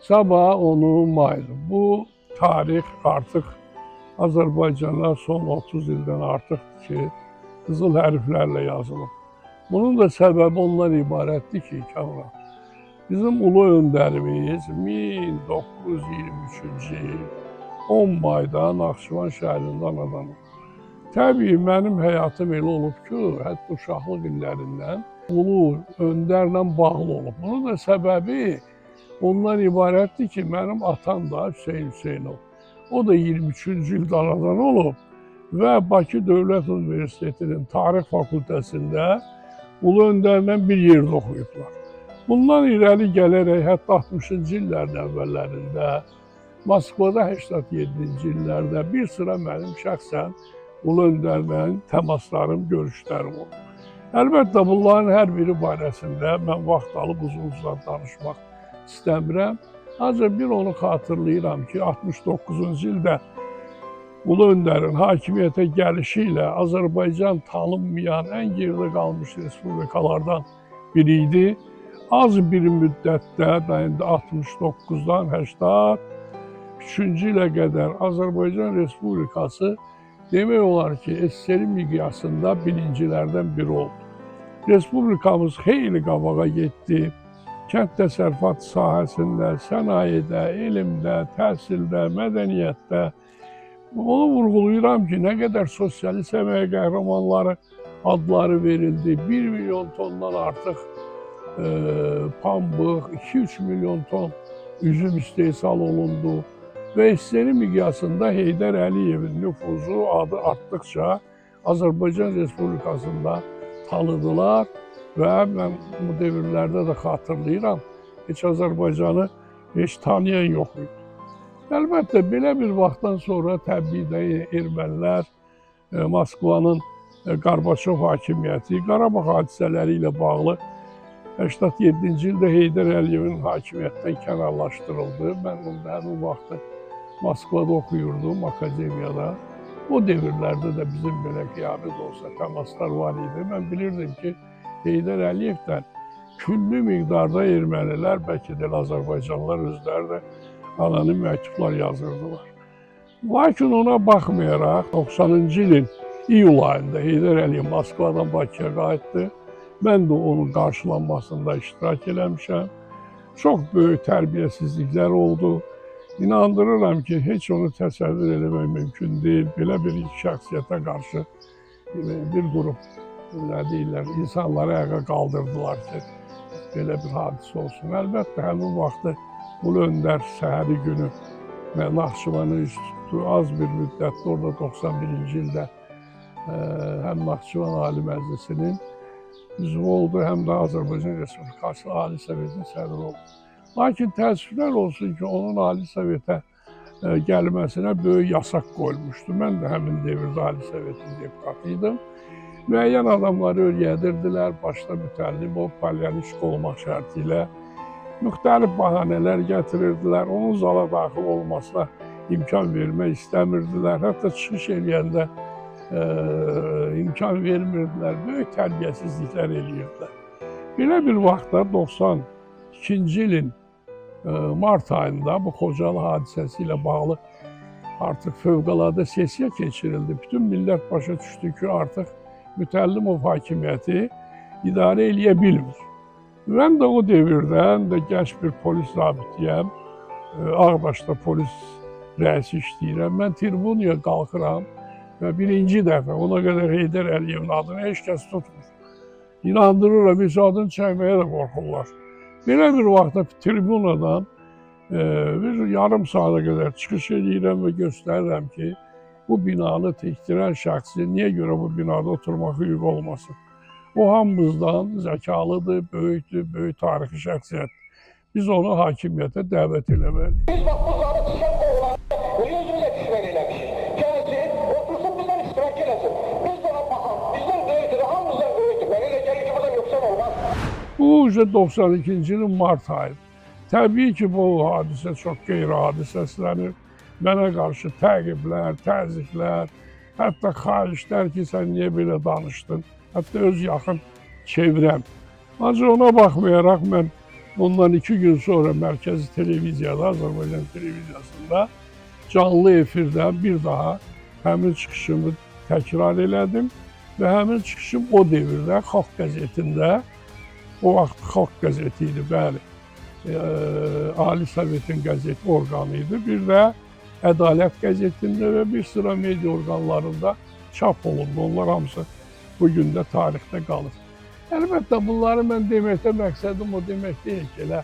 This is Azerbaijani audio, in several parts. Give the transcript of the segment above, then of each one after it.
Sabah 10 maydır. Bu tarix artıq Azərbaycanda son 30 ildən artıq ki, qızıl hərflərlə yazılıb. Bunun da səbəbi ondan ibarətdir ki, Kamran, bizim ulu öndərimiz 1923-cü il 10 mayda Naxçıvan şəhərində anadan olub. Təbii mənim həyatım elə olub ki, hətta uşaqlıq illərindən ulu öndərlə bağlı olub. Bunun da səbəbi ondan ibarətdir ki, mənim atam da Hüseyn Hüseynov. O da 23-cü ildə anadan olub və Bakı Dövlət Universitetinin Tarix Fakültəsində ulu öndərlə bir yerdə oxuyublar. Bundan irəli gələrək hətta 60-cı illərin əvvəllərində, Moskvada 87-ci illərdə bir sıra mənim şəxsən ulu öndərlə təmaslarım, görüşlərim oldu. Əlbəttə, bunların hər biri barəsində mən vaxt alıb uzun-uzun danışmaq istəmirəm. Ancaq bir onu xatırlayıram ki, 69-cu ildə ulu öndərin hakimiyyətə gəlişi ilə Azərbaycan tanınmayan ən geridə qalmış respublikalardan biri idi. Az bir müddətdə, 69-dan 83-cü ilə qədər Azərbaycan Respublikası demək olar ki, SSR miqyasında birincilərdən biri oldu. Respublikamız xeyli qabağa getdi. Kənd təsərrüfatı sahəsində, sənayedə, elmdə, təhsildə, mədəniyyətdə. Onu vurğulayıram ki, nə qədər sosialist əmək qəhrəmanları adları verildi. 1 milyon tondan artıq pambıq, 2-3 milyon ton üzüm istehsal olundu. Və SSR miqyasında Heydər Əliyevin nüfuzu, adı artdıqca Azərbaycan Respublikasında tanıdılar. Və mən bu devirlərdə də xatırlayıram, heç Azərbaycanı heç tanıyan yox idi. Əlbəttə, belə bir vaxtdan sonra təbii də ermənilər Moskvanın Qarbaçov hakimiyyəti, Qarabağ hadisələri ilə bağlı 87-ci ildə Heydər Əliyevin hakimiyyətdən kənarlaşdırıldı. Mən onda həmin vaxtı Moskvada oxuyurdum, akademiyada. O devirlərdə də bizim belə qiyamət olsa təmaslar var idi. Mən bilirdim ki, Heydər Əliyevdən küllü miqdarda ermənilər, bəlkə də Azərbaycanlılar özləri də anonim məktublar yazırdılar. Lakin ona baxmayaraq 90-cı ilin iyul ayında Heydər Əliyev Moskvadan Bakıya qayıtdı. Mən də onun qarşılanmasında iştirak eləmişəm. Çox böyük tərbiyəsizliklər oldu. İnandırıram ki, heç onu təsəvvür eləmək mümkün deyil. Belə bir şəxsiyyətə qarşı bir qrup insanları ayağa qaldırdılar ki, belə bir hadisə olsun. Əlbəttə, həmin vaxtı Ulu Öndər səhəri günü Naxçıvanı üst tutdu. Az bir müddətdə orada 91-ci ildə həm Naxçıvan Ali Məclisinin üzvü oldu, həm də Azərbaycan Respublikası Ali Sovetinin sədri oldu. Lakin təəssüflər olsun ki, onun Ali Sovetə gəlməsinə böyük yasaq qoyulmuşdu. Mən də həmin devirdə Ali Sovetin deputatı idim. Müəyyən adamları öyrədirdilər, başda mütəllim o polyanişk olmaq şərti ilə müxtəlif bahanələr gətirirdilər. Onun zala daxil olmasına imkan vermək istəmirdilər. Hətta çıxış eləyəndə imkan vermirdilər, böyük tərbiyəsizliklər eləyirdilər. Belə bir vaxtda 92-ci ilin mart ayında bu Xocalı hadisəsi ilə bağlı artıq fövqəladə sessiya keçirildi. Bütün millət başa düşdü ki, artıq Mütəllimov hakimiyyəti idarə eləyə bilmir. Mən də o devirdə, həm də gənc bir polis zabitiyəm, Ağdaşda polis rəisi işləyirəm. Mən tribunaya qalxıram və birinci dəfə, ona qədər Heydər Əliyevin adını heç kəs tutmur. İnandırıram, heç adını çəkməyə də qorxurlar. Belə bir vaxtda tribunadan bir yarım saata qədər çıxış edirəm və göstərirəm ki, bu binanı tikdirən şəxsi niyə görə bu binada oturmaq hüququ olmasın? O hamımızdan zəkalıdır, böyükdür, böyük tarixi şəxsiyyət. Biz onu hakimiyyətə dəvət eləməliyik. Biz bax bu zabit şəx oğlan, özümüzə düşmən eləmişik. Gəlsin, otursun bizdən iştirak eləsin. Biz de ona baxaq, bizdən böyükdür, hamımızdan böyükdür. Mən elə gəlir ki, buradan yoksan olmaz. Bu 92-ci ilin mart ayı. Təbii ki, bu hadisə çox qeyri-hadisəslənir. Mənə qarşı təqiblər, təzyiqlər, hətta xahişlər ki, sən niyə belə danışdın? Hətta öz yaxın çevrəm. Ancaq ona baxmayaraq mən Ondan 2 gün sonra Mərkəzi Televiziyada, Azərbaycan Televiziyasında canlı efirdən bir daha həmin çıxışımı təkrar elədim və həmin çıxışım o devirdə Xalq qəzetində, o vaxt Xalq qəzeti idi, bəli, Ali Sovetin qəzet orqanı idi. Bir də Ədalət qəzetində və bir sıra media orqanlarında çap olundu. Onlar hamısı bugün də tarixdə qalır. Əlbəttə, bunları mən deməkdə məqsədim o demək deyil ki, elə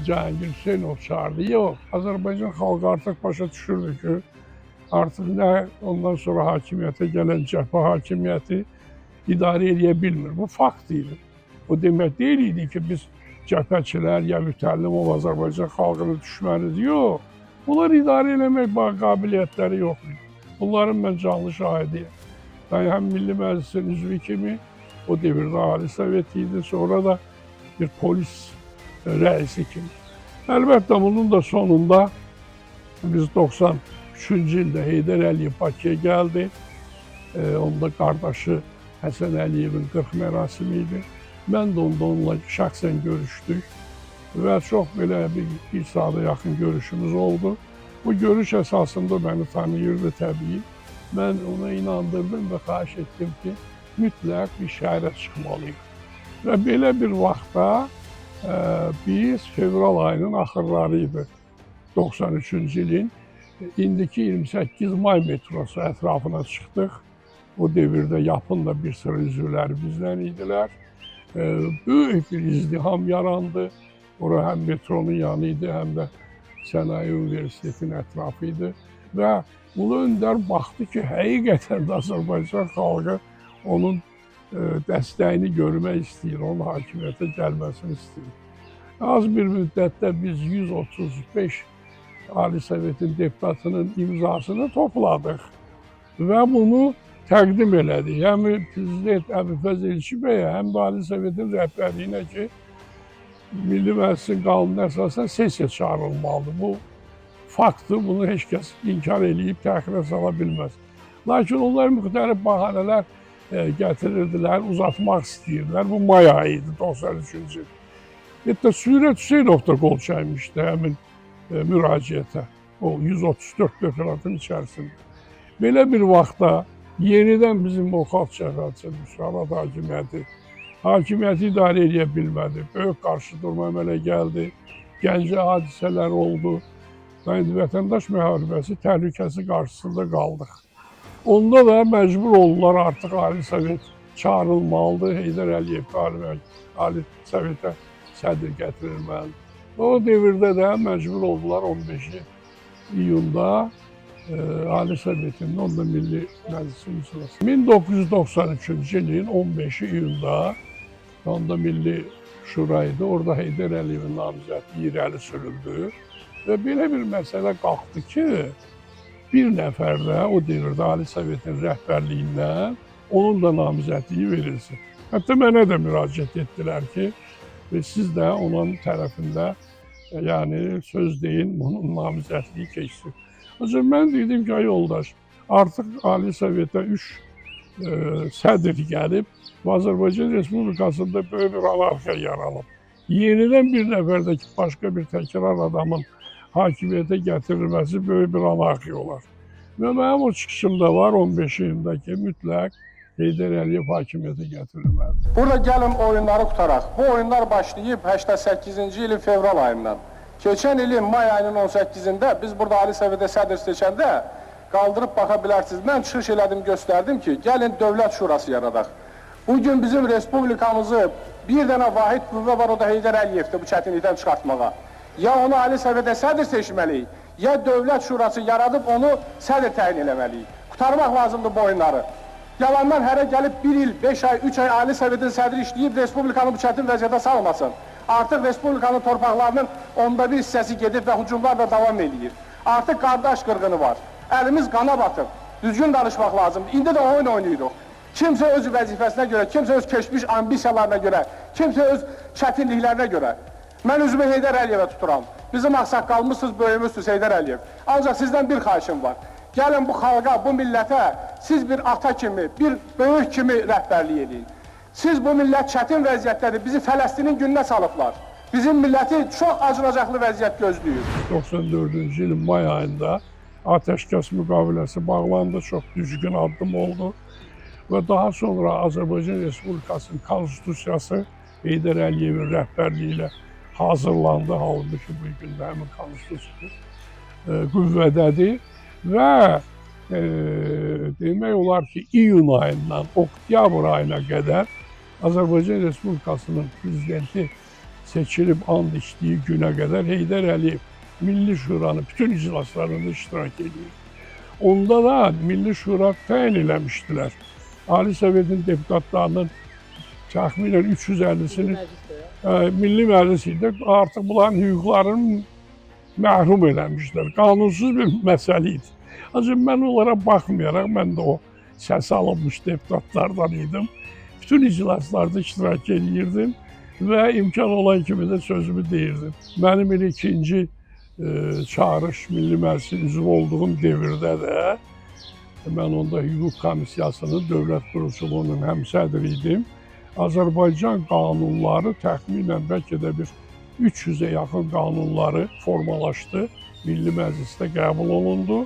Cahangir Hüseynov çağırdı. Yox, Azərbaycan xalqı artıq başa düşürdü ki, artıq nə ondan sonra hakimiyyətə gələn cəbhə hakimiyyəti idarə edə bilmir. Bu fakt idi. O demək deyil idi ki, biz cəbhəçilər ya Mütəllimov Azərbaycan xalqının düşmənidir. Yox, bunlar idarə eləmək qabiliyyətləri yox idi. Bunların mən canlı şahidiyəm. Ben hem Milli Məclisin üzvü kimi, o devirdə Ali Sovet idi, sonra da bir polis rəisi kimi. Əlbəttə, bunun da sonunda biz 93-cü ildə Heydər Əliyev Bakıya gəldi. Onda qardaşı Həsən Əliyevin 40 mərasimi idi. Mən də onunla şəxsən görüşdük və çox belə bir saata yaxın görüşümüz oldu. Bu görüş əsasında məni tanıyırdı təbii. Mən ona inandırdım və xahiş etdim ki, mütləq bir şəhərə çıxmalıyıq. Və belə bir vaxtda biz fevral ayının axırları idi, 93-cü ilin. İndiki 28 may metrosu ətrafına çıxdıq. O devirdə yapın da bir sıra üzvləri bizdən idilər. Böyük bir izdiham yarandı. Ora həm metronun yanı idi, həm də Sənaye Universitetinin ətrafı idi. Və Ulu Öndər baxdı ki, həqiqətən də Azərbaycan xalqı onun dəstəyini görmək istəyir, onun hakimiyyətə gəlməsini istəyir. Az bir müddətdə biz 135 Ali Sovetin deputatının imzasını topladıq və bunu təqdim elədik. Həm Prezident Əbülfəz Elçi bəyə, həm də Ali Sovetin rəhbərliyinə ki, Milli Məclisin qanununa əsasən sessiya çağırılmalıdır. Bu faktdır, bunu heç kəs inkar eləyib təxirə sala bilməz. Lakin onlar müxtəlif bahanələr gətirirdilər, uzatmaq istəyirdilər. Bu may ayı idi, 93-cü il. Hətta Sürət Hüseynov da qol çəkmişdi həmin müraciətə, o 134 deputatın içərisində. Belə bir vaxtda yenidən bizim o xalq cəbhəsi, Müsavat hakimiyyəti idarə edə bilmədi. Böyük qarşıdurma əmələ gəldi, Gəncə hadisələr oldu. Və vətəndaş müharibəsi təhlükəsi qarşısında qaldıq. Onda da məcbur oldular artıq Ali Sovet çağırılmalıdır, Heydər Əliyev Ali Sovetə sədr gətirilməlidir. O devirdə də məcbur oldular 15 iyunda Ali Sovetin, onda Milli Məclisin icrası. 1993-cü ilin 15 iyunda, onda Milli Şura idi, orada Heydər Əliyevin namizədi irəli sürüldü. Və belə bir məsələ qalxdı ki, bir nəfər də o devirdə Ali Sovetin rəhbərliyindən onun da namizədliyi verilsin. Hətta mənə də müraciət etdilər ki, siz də onun tərəfində söz deyin, bunun namizədliyi keçsin. Ancaq mən dedim ki, yoldaş, artıq Ali Sovetə 3 sədr gəlib və Azərbaycan Respublikasında böyük bir anarxiya yaranıb. Yenidən bir nəfərdəki başqa bir təkrar adamın hakimiyyətə gətirilməsi böyük bir anarxiya olar. Və mənim o çıxışımda var 15 ilindəki mütləq Heydər Əliyev hakimiyyətə gətirilməlidir. Burada gəlin oyunları qutaraq. Bu oyunlar başlayıb 88-ci ilin fevral ayından. Keçən ilin may ayının 18-də biz burada Ali Sovetə sədr seçəndə qaldırıb baxa bilərsiniz. Mən çıxış elədim, göstərdim ki, gəlin Dövlət Şurası yaradaq. Bugün bizim Respublikamızı bir dənə vahid qüvvə var, o da Heydər Əliyevdir bu çətinlikdən çıxartmağa. Ya onu Ali Sovetə sədr seçməliyik, ya Dövlət Şurası yaradıb onu sədr təyin eləməliyik. Qutarmaq lazımdır bu oyunları. Yalandan hərə gəlib 1 il, 5 ay, 3 ay Ali Sovetin sədri işləyib Respublikanı bu çətin vəziyyətə salmasın. Artıq Respublikanın torpaqlarının onda bir hissəsi gedib və hücumlar da davam edir. Artıq qardaş qırğını var. Əlimiz qana batıb. Düzgün danışmaq lazımdır. İndi də oyun oynayırıq. Kimsə öz vəzifəsinə görə, kimsə öz keçmiş ambisiyalarına görə, kimsə öz çətinliklərinə görə. Mən üzümü Heydər Əliyevə tuturam. Bizim ağsaqqalımızsınız, böyümüzsünüz Heydər Əliyev. Ancaq sizdən bir xahişim var. Gəlin bu xalqa, bu millətə siz bir ata kimi, bir böyük kimi rəhbərlik edin. Siz bu millət çətin vəziyyətdədir, bizi Fələstinin gününə salıblar. bizim milləti çox acınacaqlı vəziyyət gözləyir. 94-cü ilin may ayında atəşkəs müqaviləsi bağlandı, çox düzgün addım oldu və daha sonra Azərbaycan Respublikasının konstitusiyası Heydər Əliyevin rəhbərliyi ilə hazırlandı. Halbuki bu gün də həmin konstitusiya qüvvədədir və demək olar ki, iyun ayından oktyabr ayına qədər Azərbaycan Respublikasının prezidenti seçilib and içdiyi günə qədər Heydər Əliyev Milli Şuranın bütün iclaslarında iştirak edir. Onda da Milli Şura təyin eləmişdilər. Ali Sovetin deputatlarının təxminən 350-sini Milli Məclis idi. Artıq bunların hüquqlarını məhrum eləmişlər. Qanunsuz bir məsələ idi. Ancaq mən onlara baxmayaraq, mən də o səs alınmış deputatlardan idim. Bütün iclaslarda iştirak edirdim və imkan olan kimi də sözümü deyirdim. Mənim elə ikinci çağırış Milli Məclisin üzvü olduğum devirdə də mən onda hüquq komissiyasının dövlət quruculuğunun həmsədri idim. Azərbaycan qanunları təxminən bəlkə də bir 300-ə yaxın qanunları formalaşdı, Milli Məclisdə qəbul olundu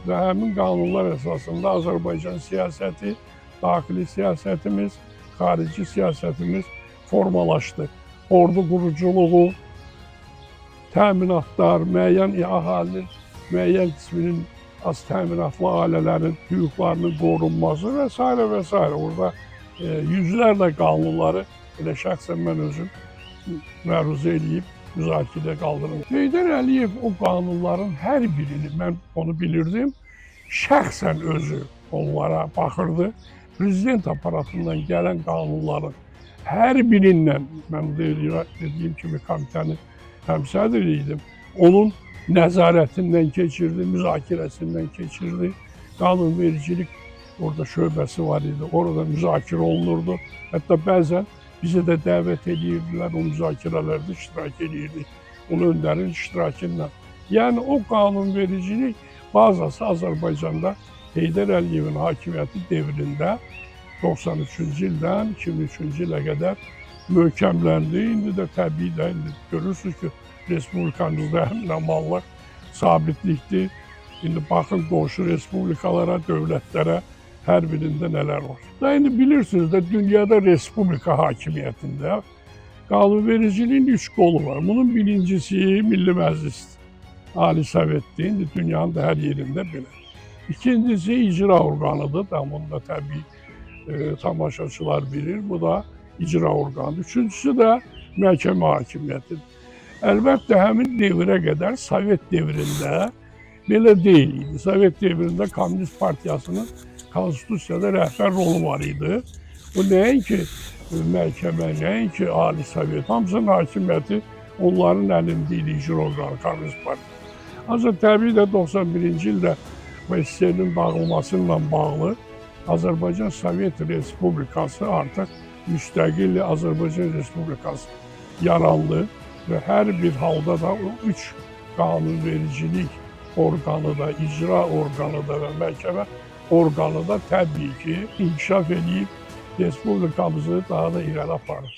və həmin qanunlar əsasında Azərbaycan siyasəti, daxili siyasətimiz, xarici siyasətimiz formalaşdı. Ordu quruculuğu, təminatlar, müəyyən əhalinin, müəyyən qisminin az təminatlı ailələrin hüquqlarının qorunması və s. və s. Orada yüzlərlə qanunları elə şəxsən mən özüm məruzə eləyib müzakirəyə qaldırdım. Heydər Əliyev o qanunların hər birini, mən onu bilirdim, şəxsən özü onlara baxırdı. Prezident aparatından gələn qanunların hər birindən, mən dediyim kimi komitənin həmsədri idim, onun nəzarətindən keçirdi, müzakirəsindən keçirdi. Qanunvericilik orada şöbəsi var idi, orada müzakirə olunurdu. Hətta bəzən bizə də dəvət edirdilər, o müzakirələrdə iştirak edirdik, onun öndərin iştirakı ilə. Yəni o qanunvericilik bazası Azərbaycanda Heydər Əliyevin hakimiyyəti devrində 93-cü ildən 2003-cü ilə qədər möhkəmləndi. İndi də təbii də görürsünüz ki, Respublikamızda həmin amallar sabitlikdir. İndi baxın qonşu respublikalara, dövlətlərə, hər birində nələr var. İndi bilirsiniz də dünyada respublika hakimiyyətində qanunvericiliyin 3 qolu var. Bunun birincisi Milli Məclisdir, Ali Sovetdir. İndi dünyanın da hər yerində belə. İkincisi icra orqanıdır. Bunu da təbii tamaşaçılar bilir. Bu da icra orqanıdır. Üçüncüsü də məhkəmə hakimiyyətidir. Əlbəttə, həmin devirə qədər Sovet devrində belə deyil idi. Sovet devrində Komünist Partiyasının konstitusiyada rəhbər rolu var idi. Bu nəinki məhkəmə, nəinki Ali Sovet, hamısının hakimiyyəti onların əlində idi, icra orqanı, Komünist Partiyası. Ancaq təbii də 91-ci ildə SSR-nin dağılması ilə bağlı Azərbaycan Sovet Respublikası artıq müstəqil Azərbaycan Respublikası yarandı və hər bir halda da o 3 qanunvericilik orqanı da, icra orqanı da və məhkəmə orqanı da təbii ki, inkişaf edib Respublikamızı daha da irəli aparır.